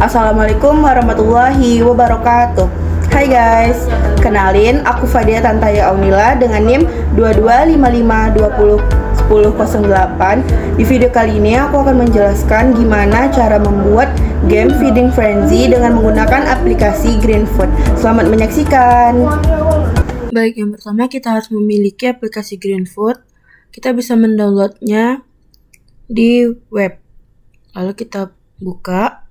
Assalamualaikum warahmatullahi wabarakatuh. Hai guys, kenalin aku Fadia Tantaya Aunila dengan NIM 2255201008. Di video kali ini aku akan menjelaskan gimana cara membuat game Feeding Frenzy dengan menggunakan aplikasi Greenfood. Selamat menyaksikan. Baik, yang pertama kita harus memiliki aplikasi Greenfood. Kita bisa mendownloadnya di web. Lalu kita buka.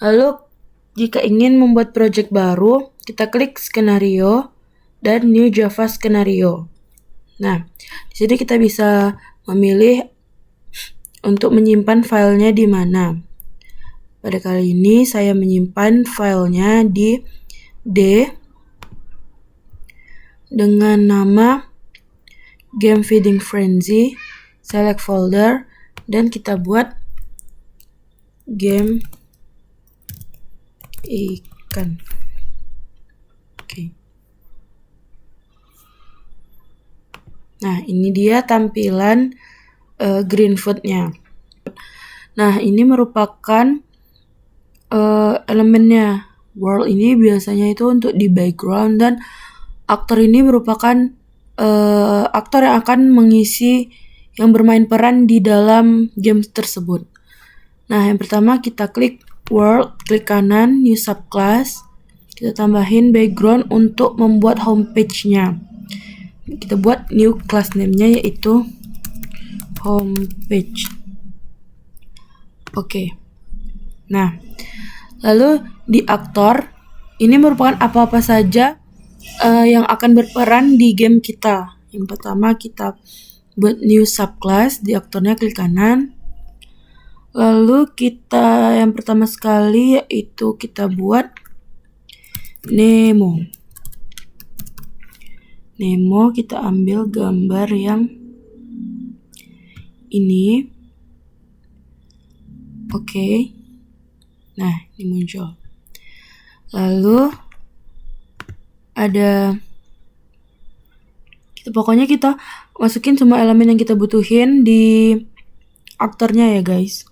Lalu jika ingin membuat project baru, kita klik skenario dan new Java skenario. Nah, di sini kita bisa memilih untuk menyimpan filenya di mana. Pada kali ini saya menyimpan filenya di D dengan nama Game Feeding Frenzy, select folder, dan kita buat game ikan. Oke. Nah, ini dia tampilan Greenfood-nya. Nah, ini merupakan elemennya. World ini biasanya itu untuk di background, dan aktor ini merupakan aktor yang akan mengisi yang bermain peran di dalam game tersebut. Nah, yang pertama kita klik world, klik kanan, new subclass. Kita tambahin background untuk membuat homepage-nya. Kita buat new class name-nya yaitu homepage. Oke. Nah, lalu di aktor ini merupakan apa-apa saja yang akan berperan di game kita. Yang pertama kita buat new subclass, di aktornya klik kanan. Lalu kita yang pertama sekali yaitu kita buat Nemo. Nemo kita ambil gambar yang ini. Oke. Nah, ini muncul. Lalu ada pokoknya kita masukin semua elemen yang kita butuhin di aktornya ya guys.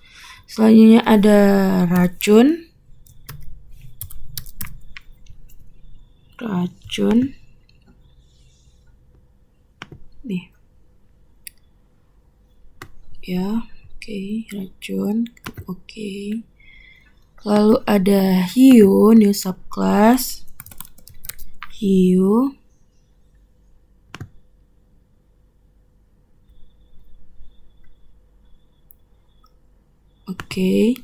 Selanjutnya ada racun. Nih. Ya, oke, racun. Oke. Lalu ada hiu, new subclass. Hiu. Oke.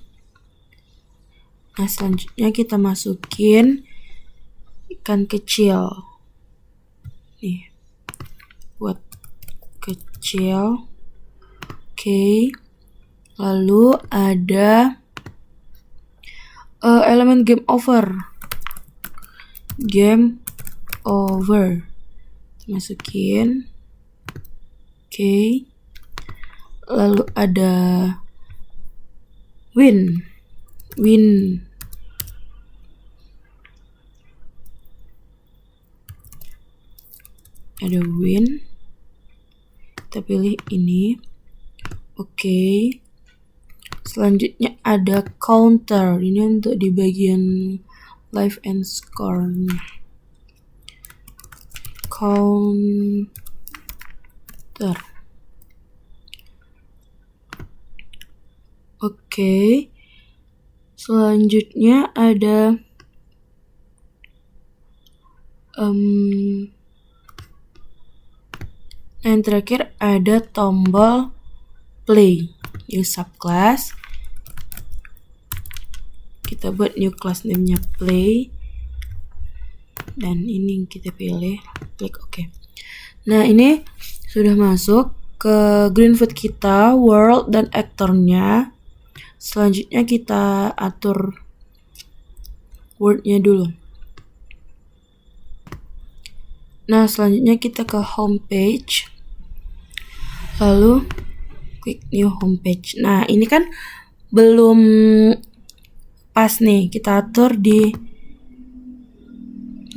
Nah, selanjutnya kita masukin ikan kecil. Nih. Buat kecil. Oke. Lalu ada elemen game over. Game over. Masukin. Oke. Lalu ada win. Ada win. Kita pilih ini. Oke. Selanjutnya ada counter. Ini untuk di bagian life and score. Counter. Oke. Selanjutnya ada yang terakhir ada tombol play. New subclass. Kita buat new class name-nya play. Dan ini kita pilih, klik OK. Nah, ini sudah masuk ke Greenfood kita, world dan aktornya. Selanjutnya kita atur word-nya dulu. Nah, selanjutnya kita ke homepage. Lalu klik new homepage. Nah, ini kan belum pas nih. Kita atur di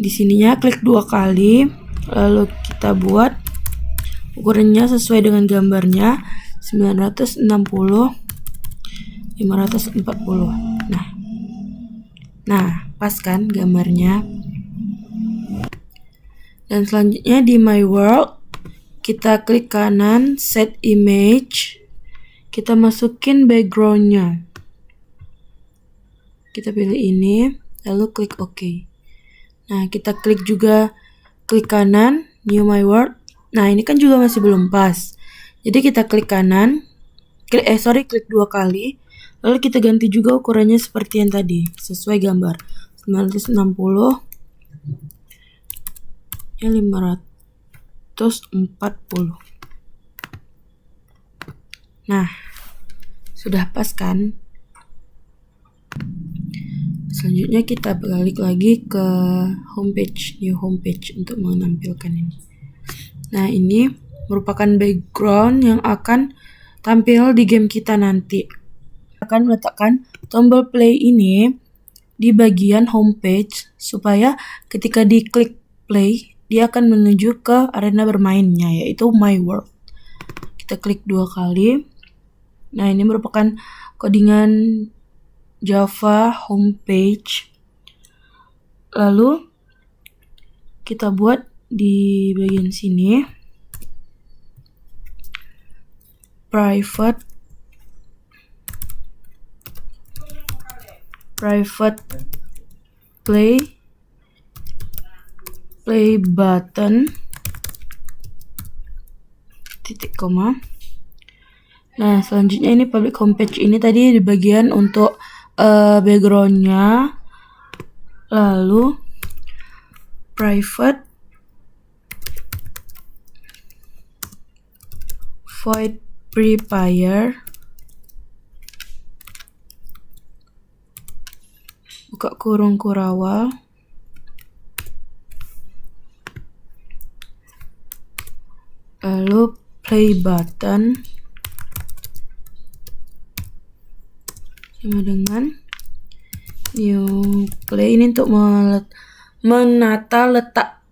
sininya, klik 2 kali. Lalu kita buat ukurannya sesuai dengan gambarnya. 960, 540. Nah, pas kan gambarnya? Dan selanjutnya di My World, kita klik kanan, Set Image. Kita masukin backgroundnya. Kita pilih ini, lalu klik OK. Nah, kita klik juga, klik kanan, New My World. Nah, ini kan juga masih belum pas. Jadi kita klik kanan, klik 2 kali. Lalu kita ganti juga ukurannya seperti yang tadi, sesuai gambar. 960, 540. Nah, sudah pas kan? Selanjutnya kita balik lagi ke homepage, new homepage untuk menampilkan ini. Nah, ini merupakan background yang akan tampil di game kita nanti. Akan meletakkan tombol play ini di bagian homepage supaya ketika diklik play, dia akan menuju ke arena bermainnya, yaitu My World. Kita klik 2 kali. Nah, ini merupakan codingan Java homepage. Lalu kita buat di bagian sini private play button titik koma. Nah, selanjutnya ini public homepage ini tadi di bagian untuk backgroundnya, lalu private void prepare, buka kurung kurawal, lalu play button sama dengan new play. Ini untuk menata letak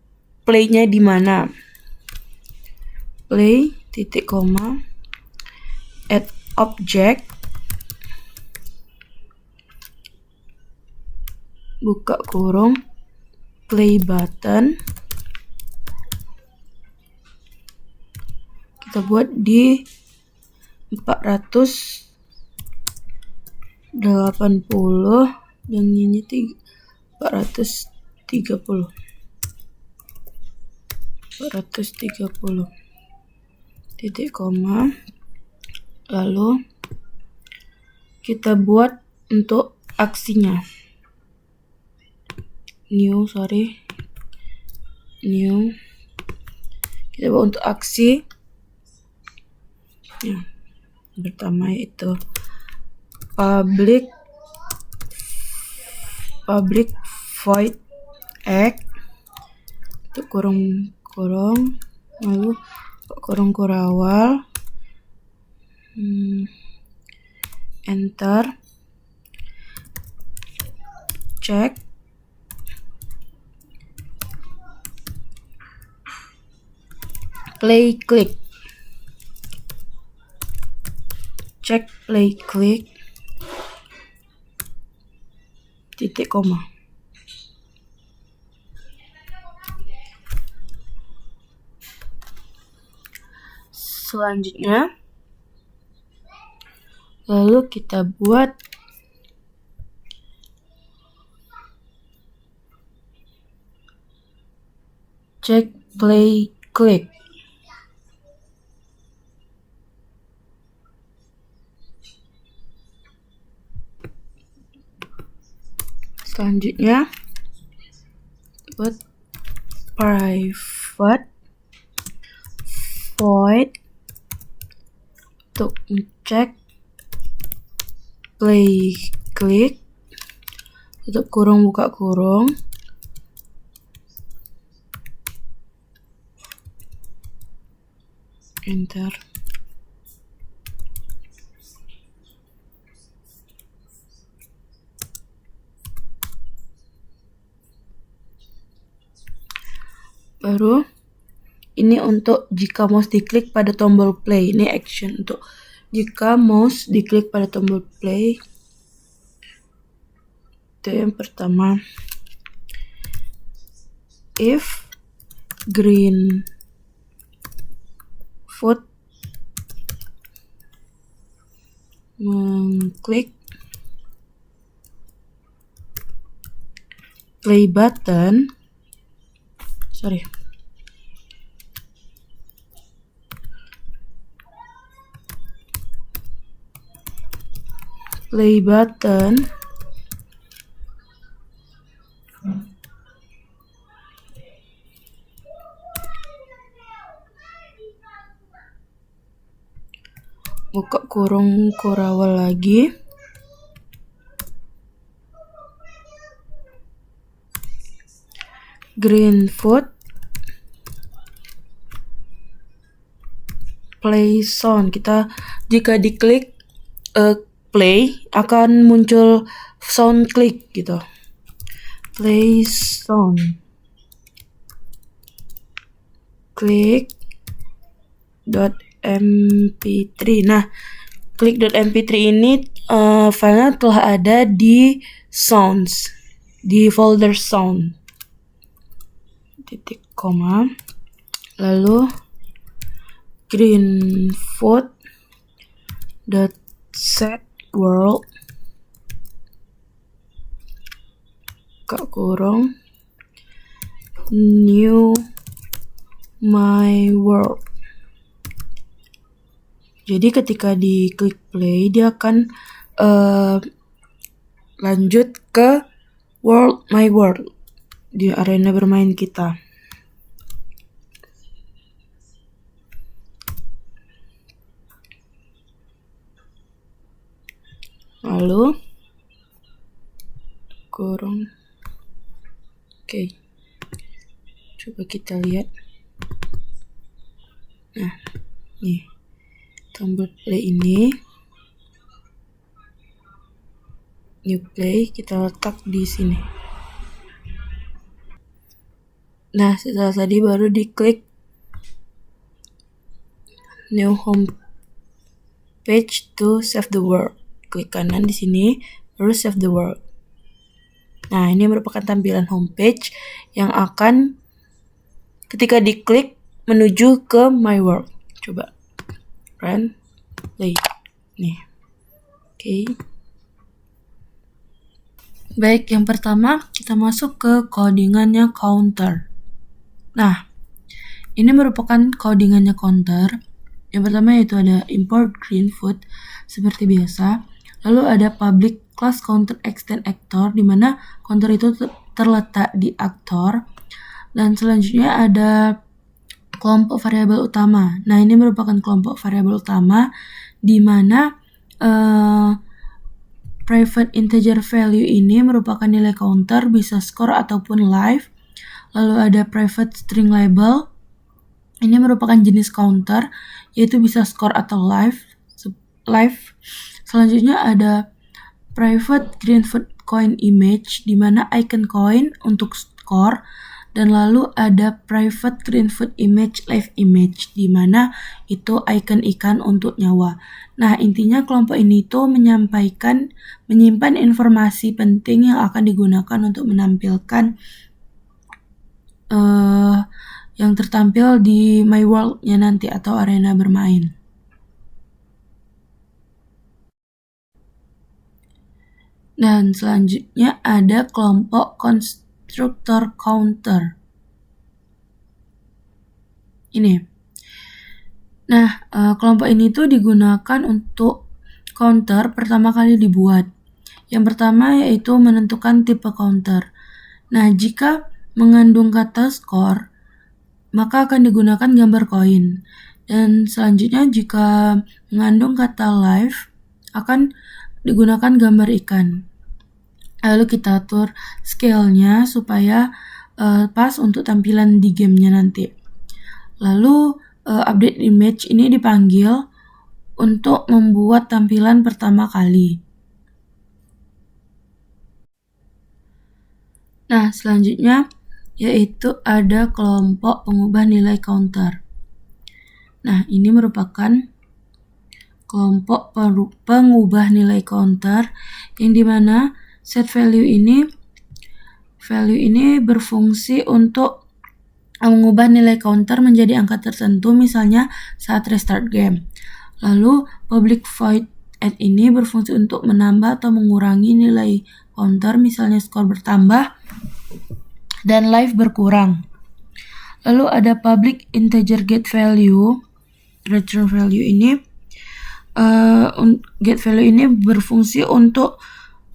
playnya di mana. Play titik koma, add object, buka kurung, play button. Kita buat di 480 dan ini 430 titik koma. Lalu kita buat untuk aksinya, new kita buat untuk aksi ya, pertama yaitu public void act untuk kurung lalu kurung kurawal, enter, check, play click, check play click titik koma. Selanjutnya lalu kita buat check play click. Selanjutnya buat private void untuk ngecek play click, tutup kurung buka kurung, enter. Baru Ini untuk jika mouse diklik pada tombol play. Ini action untuk jika mouse diklik pada tombol play. Itu yang pertama. If green foot mengklik play button, play button buka kurung kurawal lagi, green foot play sound. Kita jika diklik play akan muncul sound klik gitu. Play sound klik .mp3. Nah, klik.mp3 ini filenya telah ada di sounds, di folder sound. Titik koma, lalu greenfoot set world buka kurung new my world. Jadi ketika diklik play dia akan lanjut ke my world di arena bermain kita. Lalu kurung. Oke. Coba kita lihat. Nah, nih. Tombol play ini. New play kita letak di sini. Nah, setelah tadi baru diklik new home page to save the world. Klik kanan di sini, baru save the world. Nah, ini merupakan tampilan homepage yang akan ketika diklik menuju ke my world. Coba run, play. Nih. Oke. Baik, yang pertama kita masuk ke codingannya counter. Nah, ini merupakan codingannya counter. Yang pertama yaitu ada import greenfoot seperti biasa. Lalu ada public class counter extend actor, di mana counter itu terletak di aktor. Dan selanjutnya ada kelompok variabel utama. Nah, ini merupakan kelompok variabel utama di mana private integer value ini merupakan nilai counter, bisa score ataupun live. Lalu ada private string label. Ini merupakan jenis counter, yaitu bisa score atau live. Selanjutnya ada private greenfoot coin image, di mana icon coin untuk score. Dan lalu ada private greenfoot image live image, di mana itu icon ikan untuk nyawa. Nah, intinya kelompok ini tuh menyimpan informasi penting yang akan digunakan untuk menampilkan yang tertampil di my world-nya nanti atau arena bermain. Dan selanjutnya ada kelompok constructor counter. Ini. Nah, kelompok ini tuh digunakan untuk counter pertama kali dibuat. Yang pertama yaitu menentukan tipe counter. Nah, jika mengandung kata score, maka akan digunakan gambar koin. Dan selanjutnya jika mengandung kata live, akan digunakan gambar ikan. Lalu kita atur scale-nya supaya pas untuk tampilan di gamenya nanti. Lalu update image ini dipanggil untuk membuat tampilan pertama kali. Nah, selanjutnya yaitu ada kelompok pengubah nilai counter. Nah, ini merupakan kelompok pengubah nilai counter yang dimana set value ini berfungsi untuk mengubah nilai counter menjadi angka tertentu, misalnya saat restart game. Lalu public void add ini berfungsi untuk menambah atau mengurangi nilai counter, misalnya skor bertambah dan life berkurang. Lalu ada public integer get value. Return value ini get value ini berfungsi untuk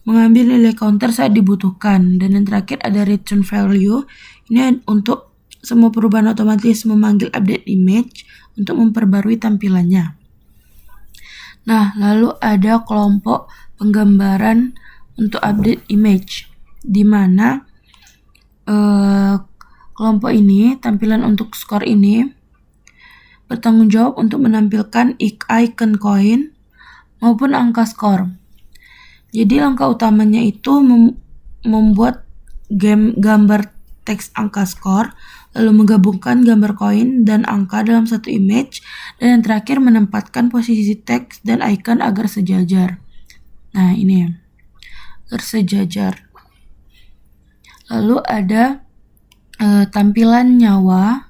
mengambil nilai counter saat dibutuhkan. Dan yang terakhir ada return value. Ini untuk semua perubahan otomatis memanggil update image untuk memperbarui tampilannya. Nah, lalu ada kelompok penggambaran untuk update image, di mana kelompok ini, tampilan untuk skor ini bertanggung jawab untuk menampilkan icon koin maupun angka skor. Jadi langkah utamanya itu membuat gambar teks angka skor, lalu menggabungkan gambar koin dan angka dalam satu image, dan yang terakhir menempatkan posisi teks dan icon agar sejajar. Nah, ini agar sejajar. Lalu ada tampilan nyawa.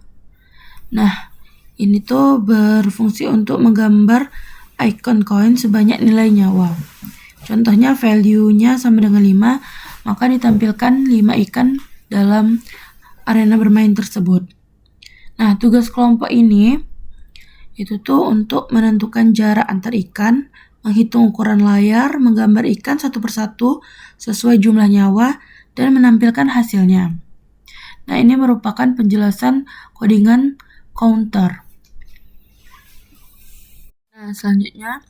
Nah, ini tuh berfungsi untuk menggambar icon koin sebanyak nilai nyawa. Contohnya value-nya sama dengan 5, maka ditampilkan 5 ikan dalam arena bermain tersebut. Nah, tugas kelompok ini itu tuh untuk menentukan jarak antar ikan, menghitung ukuran layar, menggambar ikan satu persatu sesuai jumlah nyawa, dan menampilkan hasilnya. Nah, ini merupakan penjelasan codingan counter. Nah, selanjutnya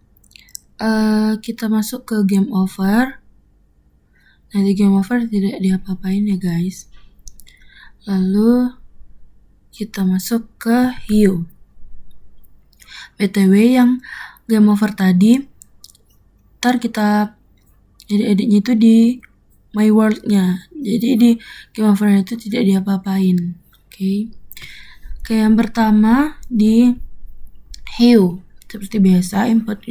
kita masuk ke game over. Nah, di game over tidak diapa-apain ya guys. Lalu kita masuk ke Hue. BTW yang game over tadi, ntar kita jadi editnya itu di my world-nya. Jadi di game over itu tidak diapa-apain. Oke, yang pertama di Hue. Seperti biasa, input,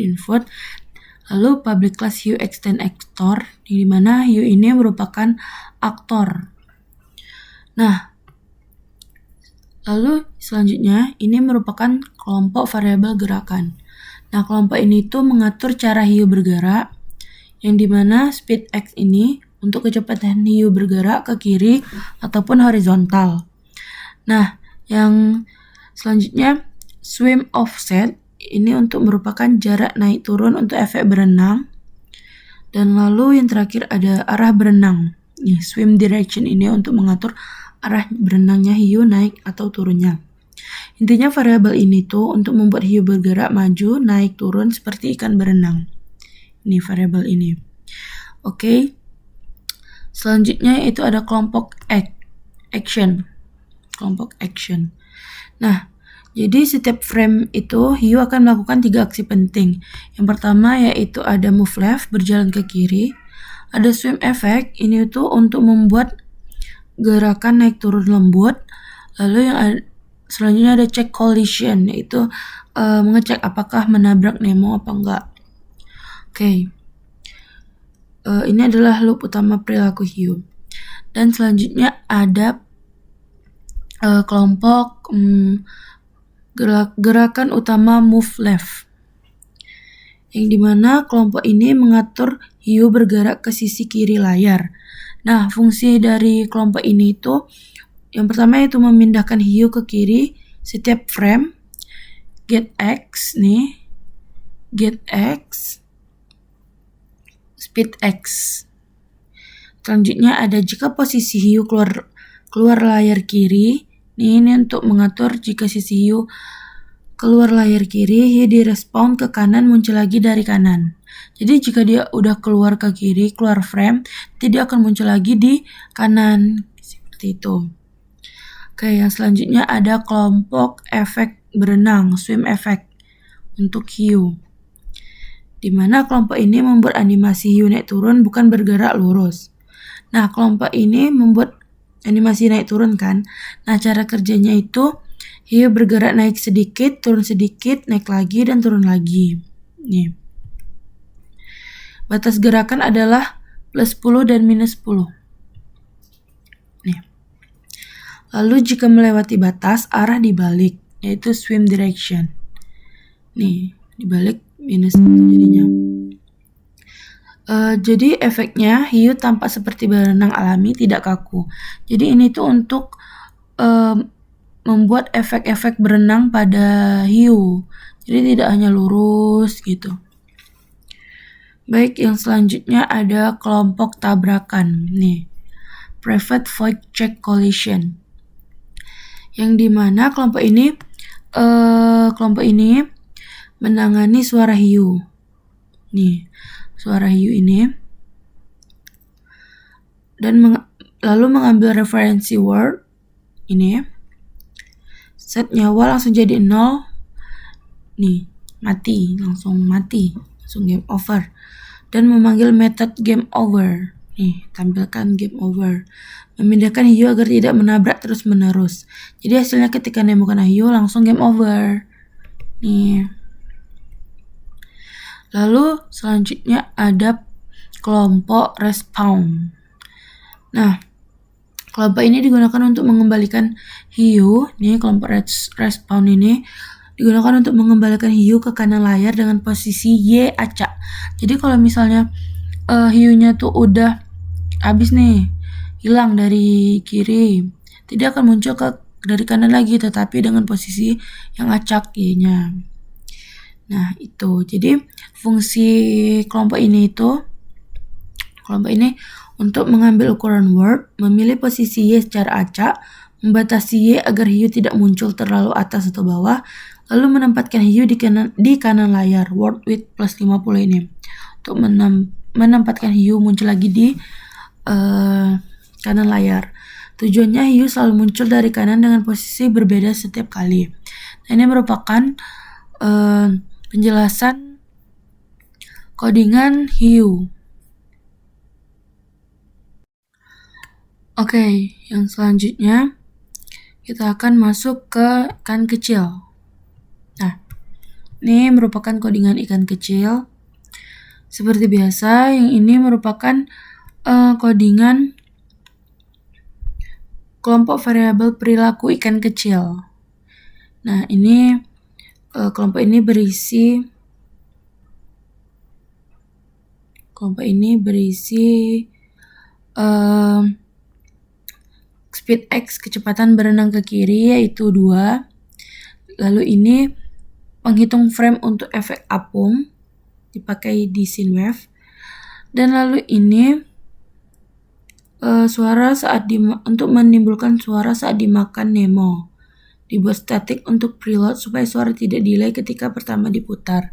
lalu public class Hue extend actor, di mana Hue ini merupakan aktor. Nah, lalu selanjutnya ini merupakan kelompok variabel gerakan. Nah, kelompok ini tuh mengatur cara Hue bergerak, yang dimana speed x ini untuk kecepatan Hue bergerak ke kiri ataupun horizontal. Nah, yang selanjutnya swim offset ini untuk merupakan jarak naik turun untuk efek berenang. Dan lalu yang terakhir ada arah berenang. Swim direction ini untuk mengatur arah berenangnya Hue naik atau turunnya. Intinya variabel ini tuh untuk membuat Hue bergerak maju, naik, turun seperti ikan berenang. Ini variabel ini. Oke. Selanjutnya itu ada kelompok action. Kelompok action. Nah, jadi setiap frame itu Hue akan melakukan 3 aksi penting. Yang pertama yaitu ada move left, berjalan ke kiri. Ada swim effect, ini itu untuk membuat gerakan naik turun lembut. Lalu yang selanjutnya ada check collision, yaitu mengecek apakah menabrak Nemo apa enggak. Oke. Ini adalah loop utama perilaku Hue. Dan selanjutnya ada kelompok gerakan utama move left, yang dimana kelompok ini mengatur Hue bergerak ke sisi kiri layar. Nah, fungsi dari kelompok ini itu yang pertama itu memindahkan Hue ke kiri setiap frame. Get X nih, get X, speed X. Selanjutnya ada jika posisi Hue keluar layar kiri. Ini untuk mengatur jika sisi Hue keluar layar kiri, Hue direspon ke kanan muncul lagi dari kanan. Jadi jika dia udah keluar ke kiri, keluar frame, nanti dia akan muncul lagi di kanan. Seperti itu. Oke, yang selanjutnya ada kelompok efek berenang, swim effect untuk Hue. Dimana kelompok ini membuat animasi Hue naik turun bukan bergerak lurus. Nah, kelompok ini membuat animasi naik turun kan. Nah, cara kerjanya itu hiu bergerak naik sedikit, naik lagi, dan turun lagi. Nih. Batas gerakan adalah plus 10 dan minus 10. Nih. Lalu jika melewati batas, arah dibalik, yaitu swim direction. Nih, dibalik minus 1 jadinya. Jadi efeknya hiu tampak seperti berenang alami, tidak kaku. Jadi ini tuh untuk membuat efek-efek berenang pada hiu. Jadi tidak hanya lurus gitu. Baik, yang selanjutnya ada kelompok tabrakan. Nih, private void check collision. Yang dimana kelompok ini menangani suara hiu. Nih, suara hiu ini. Dan lalu mengambil referensi word ini. Set nyawa langsung jadi 0. Nih, langsung game over. Dan memanggil method game over. Nih, tampilkan game over. Memindahkan hiu agar tidak menabrak terus-menerus. Jadi hasilnya ketika Nemo kena hiu langsung game over. Nih. Lalu selanjutnya ada kelompok respawn. Nah, kelompok ini digunakan untuk mengembalikan hiu. Nih, kelompok respawn ini digunakan untuk mengembalikan hiu ke kanan layar dengan posisi Y acak. Jadi kalau misalnya hiunya tuh udah habis nih, hilang dari kiri, tidak akan muncul dari kanan lagi, tetapi dengan posisi yang acak Y-nya. Nah, itu. Jadi fungsi kelompok ini untuk mengambil ukuran word, memilih posisi Y secara acak, membatasi Y agar hiu tidak muncul terlalu atas atau bawah, lalu menempatkan hiu di kanan layar, word width plus 50 ini. Untuk menempatkan hiu muncul lagi di kanan layar. Tujuannya hiu selalu muncul dari kanan dengan posisi berbeda setiap kali. Nah, ini merupakan penjelasan codingan hiu. Oke, yang selanjutnya kita akan masuk ke ikan kecil. Nah, ini merupakan codingan ikan kecil. Seperti biasa, yang ini merupakan codingan kelompok variabel perilaku ikan kecil. Nah, ini kelompok ini berisi speed X, kecepatan berenang ke kiri yaitu 2. Lalu ini penghitung frame untuk efek apung dipakai di scene wave. Dan lalu ini suara untuk menimbulkan suara saat dimakan Nemo. Dibuat statik untuk preload supaya suara tidak delay ketika pertama diputar.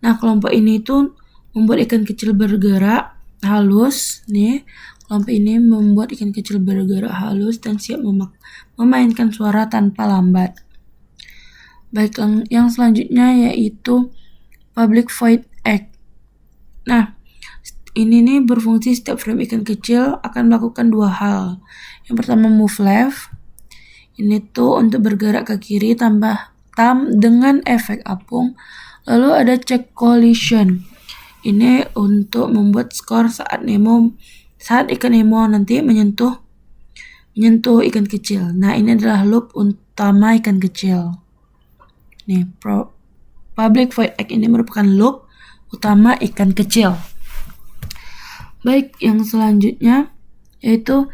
Nah, kelompok ini tuh membuat ikan kecil bergerak halus. Nih, kelompok ini membuat ikan kecil bergerak halus dan siap memainkan suara tanpa lambat. Baik, yang selanjutnya yaitu public void act. Nah, ini nih berfungsi setiap frame ikan kecil akan melakukan 2 hal. Yang pertama move left. Ini tuh untuk bergerak ke kiri dengan efek apung. Lalu ada check collision. Ini untuk membuat skor saat ikan Nemo nanti menyentuh ikan kecil. Nah, ini adalah loop utama ikan kecil. Nih, public void act ini merupakan loop utama ikan kecil. Baik, yang selanjutnya yaitu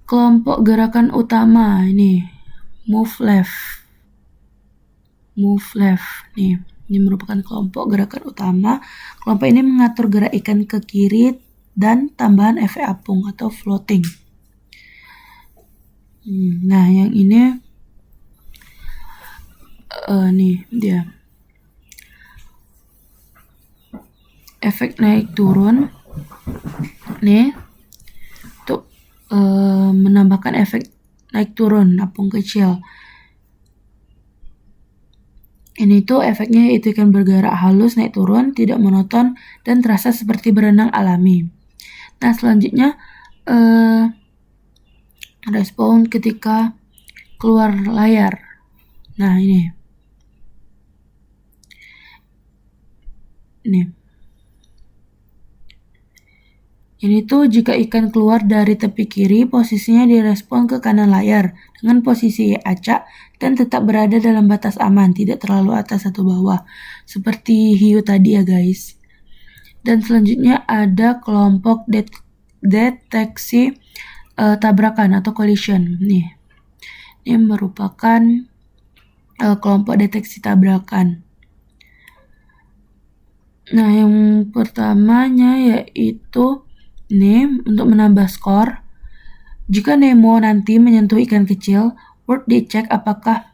kelompok gerakan utama. Ini move left. Nih, ini merupakan kelompok gerakan utama. Kelompok ini mengatur gerak ikan ke kiri dan tambahan efek apung atau floating. Nah, yang ini nih dia efek naik turun. Nih, untuk menambahkan efek naik turun apung kecil. Ini tuh efeknya yaitu ikan bergerak halus naik turun, tidak monoton dan terasa seperti berenang alami. Nah, selanjutnya respon ketika keluar layar. Nah, ini. Ini tuh jika ikan keluar dari tepi kiri, posisinya direspon ke kanan layar dengan posisi acak dan tetap berada dalam batas aman, tidak terlalu atas atau bawah. Seperti hiu tadi ya guys. Dan selanjutnya ada kelompok deteksi tabrakan atau collision. Ini merupakan kelompok deteksi tabrakan. Nah, yang pertamanya yaitu ini untuk menambah skor. Jika Nemo nanti menyentuh ikan kecil, Word dicek apakah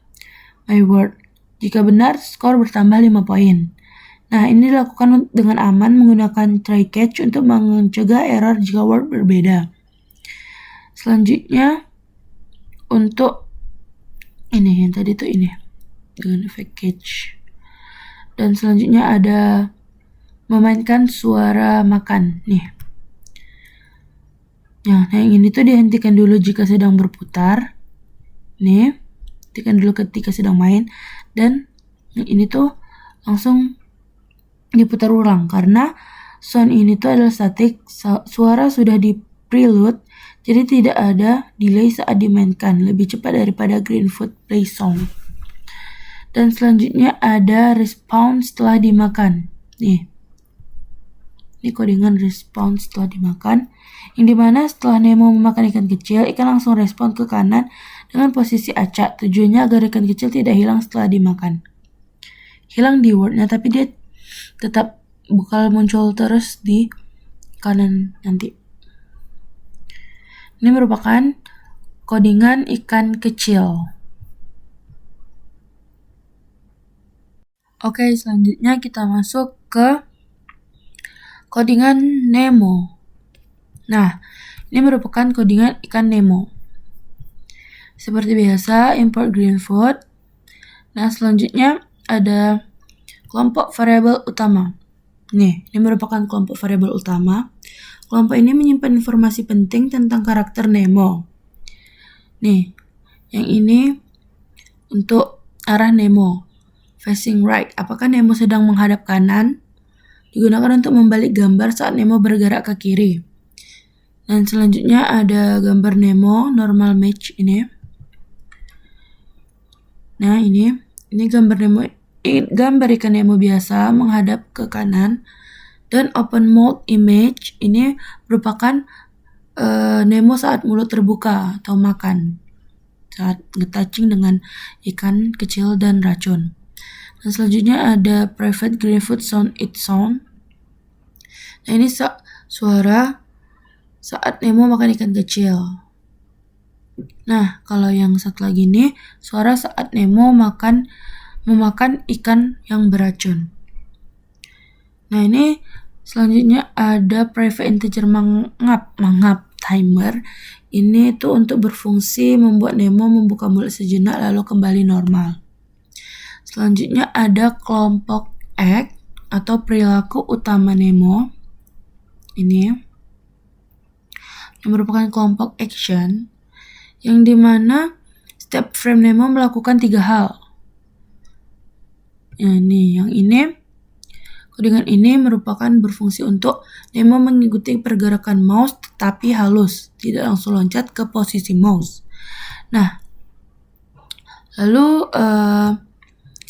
my word. Jika benar, skor bertambah 5 poin. Nah, ini dilakukan dengan aman menggunakan try catch untuk mencegah error jika word berbeda. Selanjutnya untuk ini yang tadi tuh ini dengan efek catch. Dan selanjutnya ada memainkan suara makan nih. Nah, yang ini tuh dihentikan dulu jika sedang berputar. Nih, hentikan dulu ketika sedang main. Dan yang ini tuh langsung diputar ulang karena sound ini tuh adalah static. Suara sudah di prelude, jadi tidak ada delay saat dimainkan. Lebih cepat daripada Greenfoot play song. Dan selanjutnya ada response setelah dimakan. Nih. Ini codingan respon setelah dimakan, yang dimana setelah Nemo memakan ikan kecil, ikan langsung respon ke kanan dengan posisi acak. Tujuannya agar ikan kecil tidak hilang setelah dimakan. Hilang di wordnya, tapi dia tetap bakal muncul terus di kanan nanti. Ini merupakan codingan ikan kecil. Oke, selanjutnya kita masuk ke codingan Nemo. Nah, ini merupakan codingan ikan Nemo. Seperti biasa, import Greenfoot. Nah, selanjutnya ada kelompok variabel utama. Ini merupakan kelompok variabel utama. Kelompok ini menyimpan informasi penting tentang karakter Nemo. Nih, yang ini untuk arah Nemo. Facing right. Apakah Nemo sedang menghadap kanan? Digunakan untuk membalik gambar saat Nemo bergerak ke kiri. Dan selanjutnya ada gambar Nemo normal match ini. Nah, ini gambar Nemo, gambar ikan Nemo biasa menghadap ke kanan. Dan open mouth image ini merupakan Nemo saat mulut terbuka atau makan, saat nge-touching dengan ikan kecil dan racun. Dan selanjutnya ada private Greenfoot sound it sound. Nah, ini suara saat Nemo makan ikan kecil. Nah, kalau yang satu lagi ini suara saat Nemo memakan ikan yang beracun. Nah, ini selanjutnya ada private integer mangap timer. Ini tuh untuk berfungsi membuat Nemo membuka mulut sejenak lalu kembali normal. Selanjutnya ada kelompok act atau perilaku utama Nemo. Ini merupakan kelompok action yang dimana setiap frame Nemo melakukan 3 hal. Yang ini codingan ini merupakan berfungsi untuk Nemo mengikuti pergerakan mouse tetapi halus, tidak langsung loncat ke posisi mouse. Nah, lalu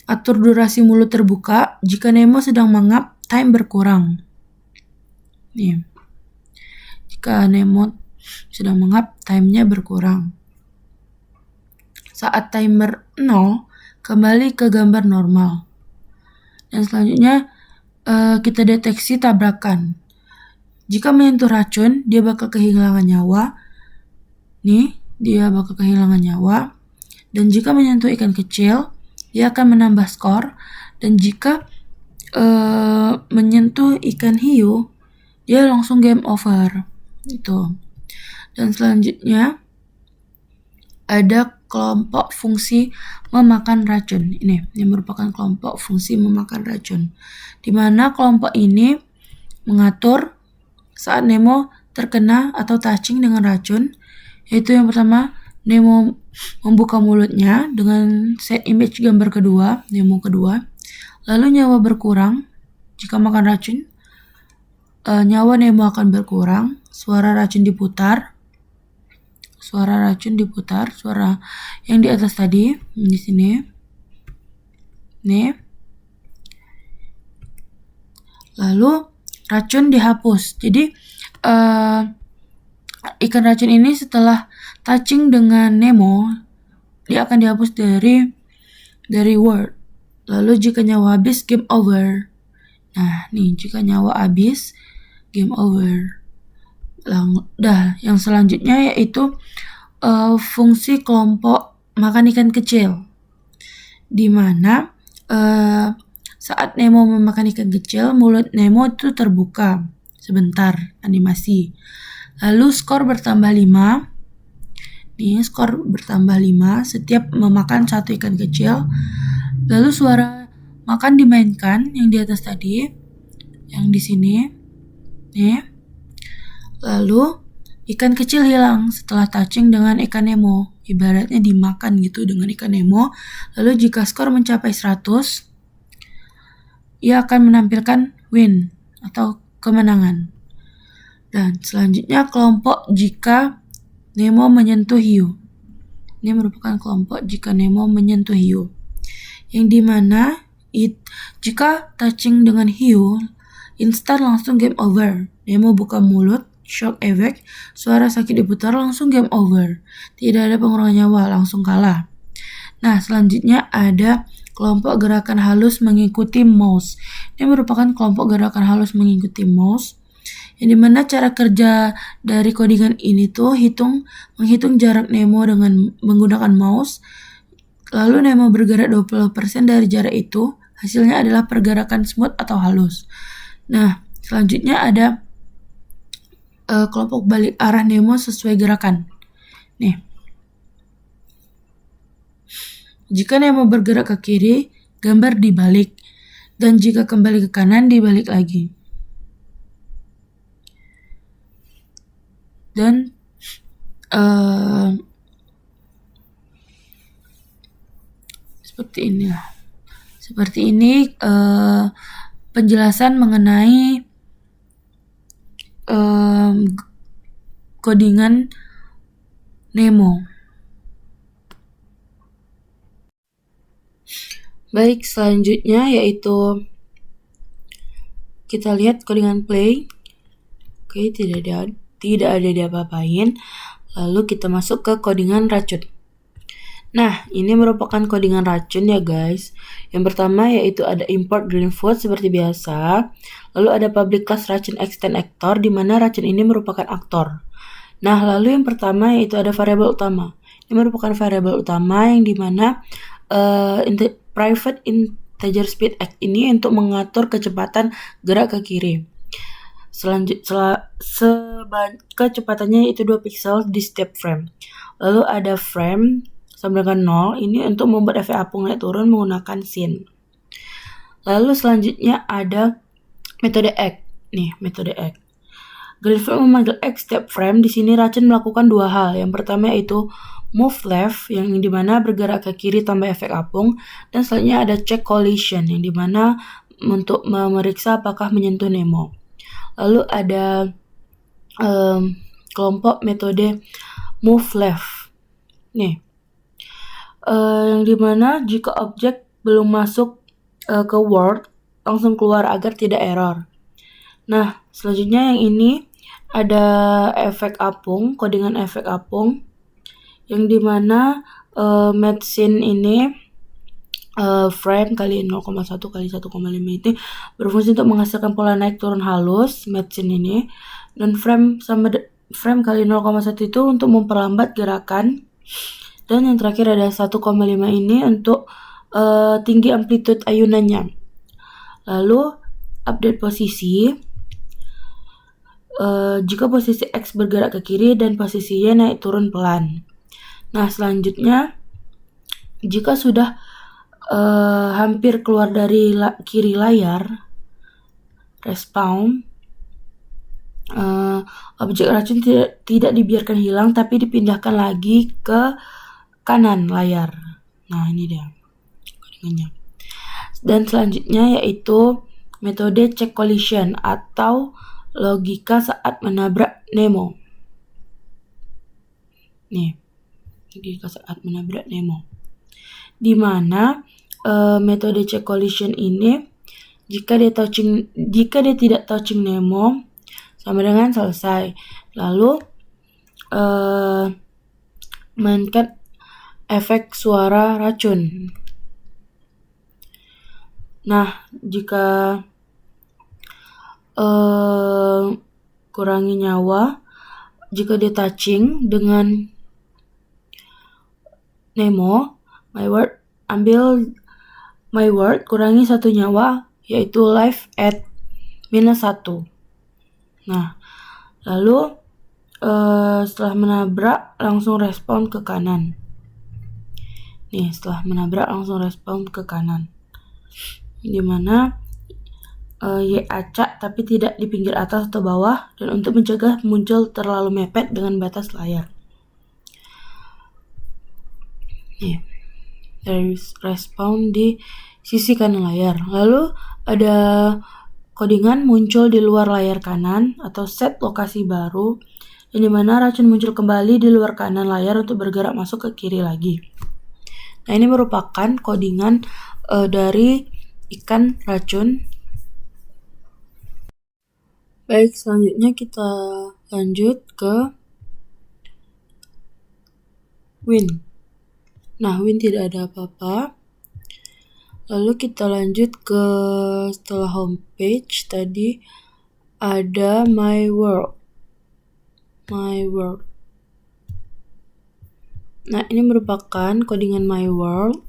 atur durasi mulut terbuka. Jika Nemo sedang mangap, time berkurang. Nih. Jika Nemo sedang mangap, time-nya berkurang. Saat timer 0, kembali ke gambar normal. Dan selanjutnya kita deteksi tabrakan. Jika menyentuh racun, dia bakal kehilangan nyawa. Nih, dia bakal kehilangan nyawa. Dan jika menyentuh ikan kecil, dia akan menambah skor. Dan jika menyentuh ikan hiu, dia langsung game over. Itu. Dan selanjutnya ada kelompok fungsi memakan racun. Ini merupakan kelompok fungsi memakan racun. Di mana kelompok ini mengatur saat Nemo terkena atau touching dengan racun, Yaitu yang pertama, Nemo membuka mulutnya dengan set image gambar kedua, Nemo kedua. Lalu nyawa berkurang jika makan racun. Nyawa Nemo akan berkurang. Suara racun diputar. Suara yang di atas tadi, di sini. Nih. Lalu racun dihapus. Jadi ikan racun ini setelah touching dengan Nemo, dia akan dihapus dari world. Lalu jika nyawa habis, game over. Nah, nih jika nyawa habis, game over. Yang selanjutnya yaitu fungsi kelompok makan ikan kecil, di mana saat Nemo memakan ikan kecil, mulut Nemo itu terbuka sebentar, animasi. Lalu skor bertambah 5. Nih, skor bertambah 5 setiap memakan satu ikan kecil. Lalu suara makan dimainkan yang di atas tadi, yang di sini. Nih. Lalu ikan kecil hilang setelah touching dengan ikan Nemo. Ibaratnya dimakan gitu dengan ikan Nemo. Lalu jika skor mencapai 100, ia akan menampilkan win atau kemenangan. Dan selanjutnya kelompok jika Nemo menyentuh hiu. Ini merupakan kelompok jika Nemo menyentuh hiu. Yang dimana jika touching dengan hiu, instan langsung game over. Nemo buka mulut, shock effect, suara sakit diputar, langsung game over. Tidak ada pengurangan nyawa, langsung kalah. Nah, selanjutnya ada kelompok gerakan halus mengikuti mouse. Ini merupakan kelompok gerakan halus mengikuti mouse, yang dimana cara kerja dari codingan ini tuh menghitung jarak Nemo dengan menggunakan mouse. Lalu Nemo bergerak 20% dari jarak itu, hasilnya adalah pergerakan smooth atau halus. Nah, selanjutnya ada kelompok balik arah Nemo sesuai gerakan. Nih, jika Nemo bergerak ke kiri, gambar dibalik, dan jika kembali ke kanan, dibalik lagi. Dan seperti ini penjelasan mengenai codingan Nemo. Baik, selanjutnya yaitu kita lihat codingan play. Oke, tidak ada diapa-apain. Lalu kita masuk ke codingan racun. Nah, ini merupakan codingan racun ya guys. Yang pertama yaitu ada import green food seperti biasa. Lalu ada public class racun extend actor, di mana racun ini merupakan aktor. Nah, lalu yang pertama yaitu ada variabel utama. Ini merupakan variabel utama yang dimana private integer speed act ini untuk mengatur kecepatan gerak ke kiri. Kecepatannya itu 2 pixel di setiap frame. Lalu ada frame sama dengan 0, ini untuk membuat efek apung naik turun menggunakan scene. Lalu selanjutnya ada metode act. Nih, metode act. Greenfoot memanggil act setiap frame. Di sini racun melakukan 2 hal. Yang pertama yaitu move left, yang dimana bergerak ke kiri tambah efek apung. Dan selanjutnya ada check collision, yang dimana untuk memeriksa apakah menyentuh Nemo. Lalu ada kelompok metode move left. Nih, yang dimana jika objek belum masuk ke world, langsung keluar agar tidak error. Nah, selanjutnya yang ini ada efek apung, codingan efek apung, yang dimana match scene ini frame kali 0,1 kali 1,5 ini berfungsi untuk menghasilkan pola naik turun halus match scene ini, dan frame kali 0,1 itu untuk memperlambat gerakan, dan yang terakhir ada 1,5 ini untuk tinggi amplitude ayunannya. Lalu update posisi, jika posisi X bergerak ke kiri dan posisi Y naik turun pelan. Nah, selanjutnya jika sudah hampir keluar dari kiri layar, respawn, objek racun tidak dibiarkan hilang tapi dipindahkan lagi ke kanan layar. Nah, ini dia codingannya. Dan selanjutnya yaitu metode check collision atau logika saat menabrak Nemo. Nih, logika saat menabrak Nemo. Di mana metode check collision ini jika dia tidak touching Nemo sama dengan selesai. Lalu mainkan efek suara racun. Nah, jika kurangi nyawa, jika dia touching dengan Nemo, ambil my word, kurangi 1 nyawa, yaitu life at -1. Nah, lalu setelah menabrak langsung respon ke kanan. Nih, setelah menabrak langsung respon ke kanan. Dimana Y acak tapi tidak di pinggir atas atau bawah, dan untuk mencegah muncul terlalu mepet dengan batas layar. Nih, dari respon di sisi kanan layar. Lalu ada codingan muncul di luar layar kanan atau set lokasi baru, yang dimana racun muncul kembali di luar kanan layar untuk bergerak masuk ke kiri lagi. Nah, ini merupakan codingan dari ikan racun. Baik, selanjutnya kita lanjut ke win. Nah, win tidak ada apa-apa. Lalu kita lanjut ke setelah homepage tadi ada my world. Nah, ini merupakan codingan my world,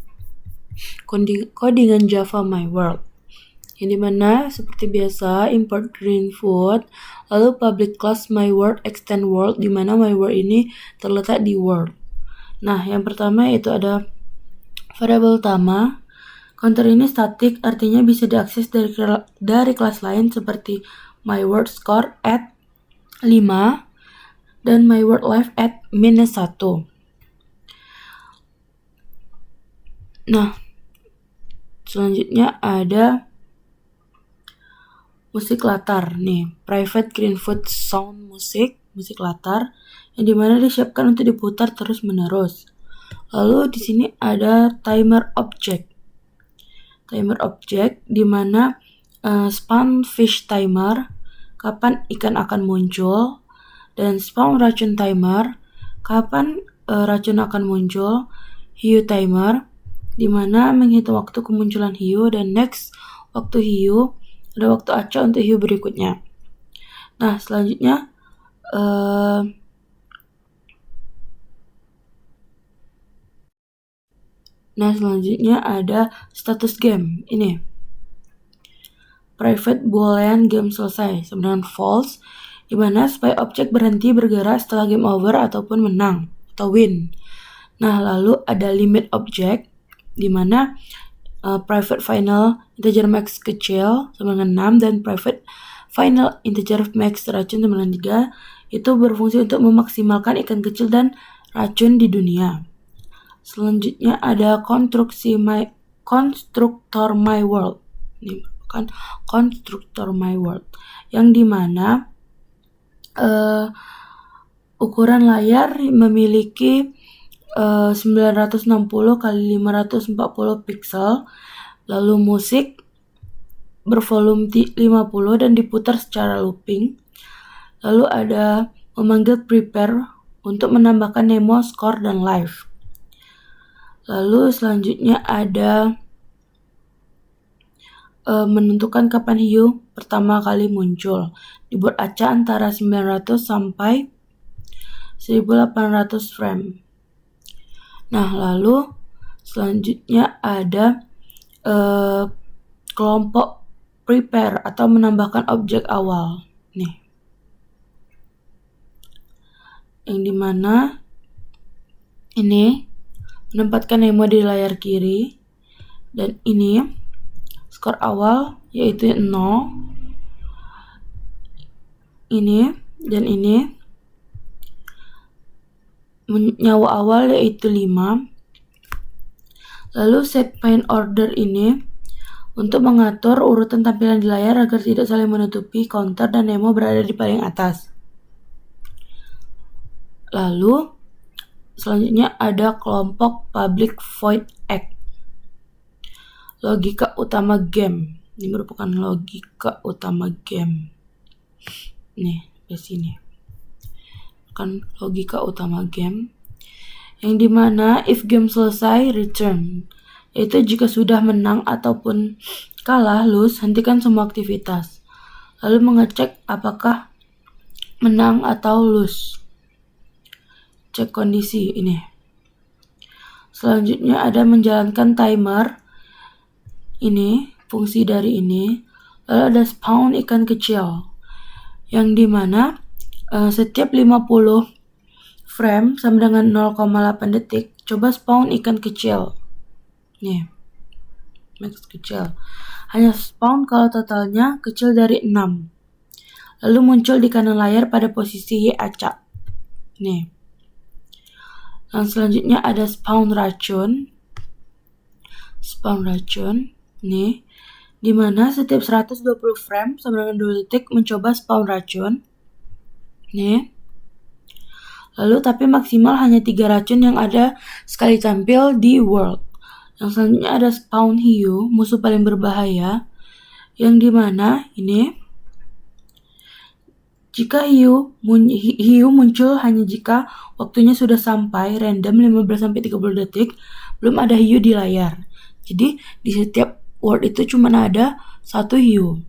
codingan Java my world. Yang dimana seperti biasa import Greenfoot, lalu public class my world extend world, dimana my world ini terletak di world. Nah, yang pertama yaitu ada variabel utama. Counter ini statik, artinya bisa diakses dari kelas lain seperti my world score at 5 dan my world life at -1. Nah, selanjutnya ada musik latar nih, private Greenfoot sound musik latar yang dimana disiapkan untuk diputar terus menerus. Lalu di sini ada timer object dimana spawn fish timer, kapan ikan akan muncul, dan spawn racun timer, kapan racun akan muncul, hiu timer, dimana menghitung waktu kemunculan hiu, dan next waktu hiu, ada waktu acak untuk hiu berikutnya. Nah, selanjutnya ada status game. Ini private boolean game selesai sama dengan false, dimana supaya objek berhenti bergerak setelah game over ataupun menang atau win. Nah, lalu ada limit object, dimana private final integer max kecil sama dengan 6 dan private final integer max racun sama dengan 3 itu berfungsi untuk memaksimalkan ikan kecil dan racun di dunia. Selanjutnya ada konstruktor my world. Ini kan konstruktor my world yang dimana ukuran layar memiliki 960 kali 540 pixel, lalu musik bervolume 50 dan diputar secara looping. Lalu ada memanggil prepare untuk menambahkan Nemo, score, dan live. Lalu selanjutnya ada menentukan kapan hiu pertama kali muncul. Dibuat acak antara 900 sampai 1800 frame. Nah, lalu selanjutnya ada kelompok prepare atau menambahkan objek awal. Nih, yang dimana ini menempatkan Nemo di layar kiri, dan ini skor awal yaitu 0. Ini Dan ini nyawa awal yaitu 5. Lalu set paint order ini untuk mengatur urutan tampilan di layar agar tidak saling menutupi. Counter dan Nemo berada di paling atas. Lalu selanjutnya ada kelompok public void act. Logika utama game. Ini merupakan logika utama game. Nih, di sini. Kan logika utama game. Yang dimana if game selesai, return. Yaitu jika sudah menang ataupun kalah, lose, hentikan semua aktivitas. Lalu mengecek apakah menang atau lose. Cek kondisi ini. Selanjutnya ada menjalankan timer. Ini, fungsi dari ini. Lalu ada spawn ikan kecil. Yang dimana setiap 50 frame sama dengan 0,8 detik, coba spawn ikan kecil. Nih, max kecil. Hanya spawn kalau totalnya kecil dari 6. Lalu muncul di kanan layar pada posisi Y acak. Nih. Yang selanjutnya ada spawn racun. Spawn racun. Nih. Dimana setiap 120 frame sama dengan 2 detik mencoba spawn racun. Nih. Lalu tapi maksimal hanya 3 racun yang ada sekali tampil di world. Yang selanjutnya ada spawn hiu, musuh paling berbahaya. Yang dimana ini jika hiu muncul hanya jika waktunya sudah sampai random 15-30 detik, belum ada hiu di layar. Jadi di setiap world itu cuma ada 1 hiu.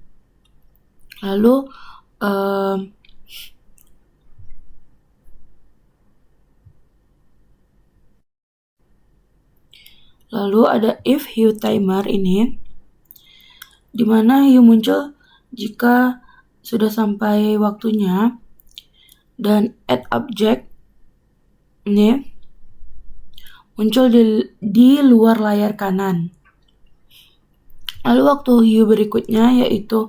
Lalu ada if hiu timer ini, dimana hiu muncul jika sudah sampai waktunya, dan add object ini muncul di luar layar kanan. Lalu waktu hiu berikutnya yaitu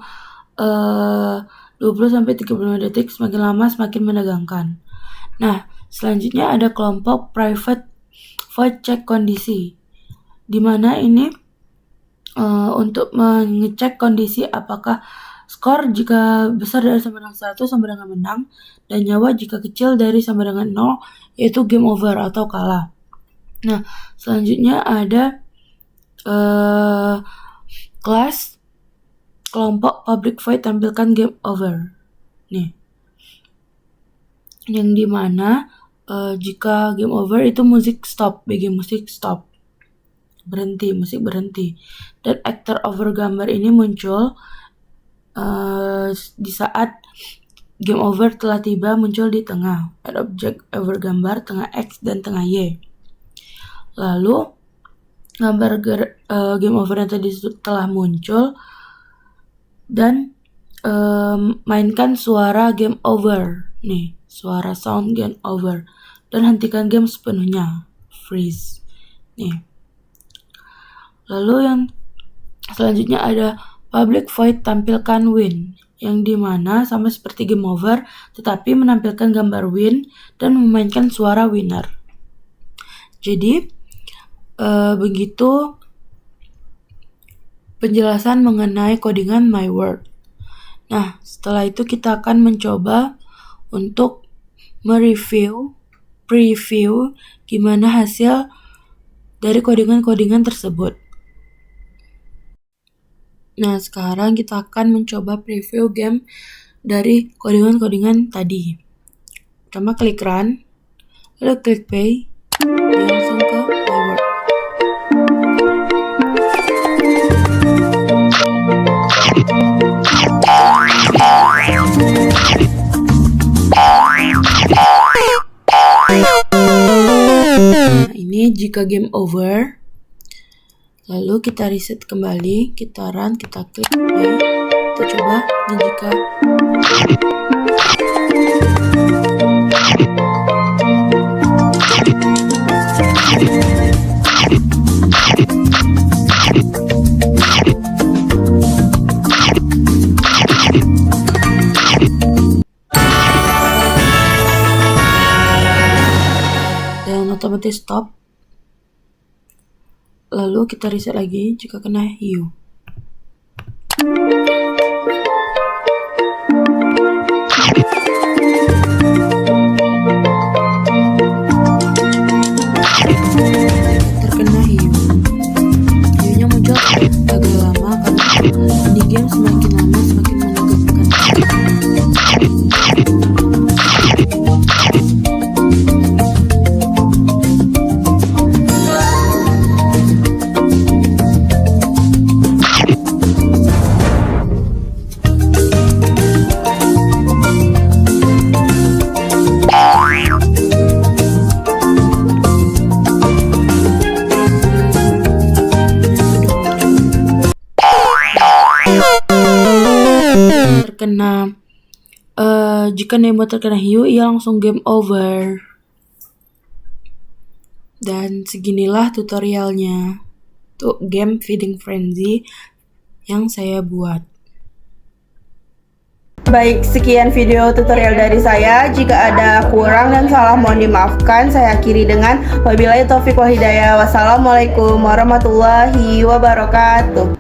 20-35 detik, semakin lama semakin menegangkan. Nah, selanjutnya ada kelompok private void check kondisi. Dimana ini untuk mengecek kondisi apakah skor jika besar dari sama dengan 100 sama dengan menang, dan nyawa jika kecil dari sama dengan 0 yaitu game over atau kalah. Nah, selanjutnya ada kelas kelompok public void tampilkan game over. Nih. Yang dimana jika game over itu musik stop, BG musik stop. Berhenti, musik berhenti. Dan actor over gambar ini muncul di saat game over telah tiba, muncul di tengah. Add object over gambar, tengah X dan tengah Y. Lalu gambar game over yang tadi telah muncul, dan mainkan suara game over. Nih, suara sound game over. Dan hentikan game sepenuhnya. Freeze. Nih. Lalu yang selanjutnya ada public void tampilkan win, yang dimana sama seperti game over tetapi menampilkan gambar win dan memainkan suara winner. Jadi begitu penjelasan mengenai codingan My Word. Nah, setelah itu kita akan mencoba untuk preview gimana hasil dari codingan-codingan tersebut. Nah, sekarang kita akan mencoba preview game dari codingan-codingan tadi. Pertama klik run, lalu klik play, dan langsung ke My Word. Nah, ini jika game over. Lalu kita reset kembali, kita run, kita klik play, kita coba ini jika nanti stop. Lalu kita reset lagi jika kena hiu. Terkena hiu. Hiunya muncul agak lama karena di game semakin lama semakin menegangkan. Jika Nemo terkena hiu, ia langsung game over. Dan seginilah tutorialnya untuk game Feeding Frenzy yang saya buat. Baik, sekian video tutorial dari saya. Jika ada kurang dan salah mohon dimaafkan. Saya akhiri dengan wabillahi taufiq wal hidayah. Wassalamualaikum warahmatullahi wabarakatuh.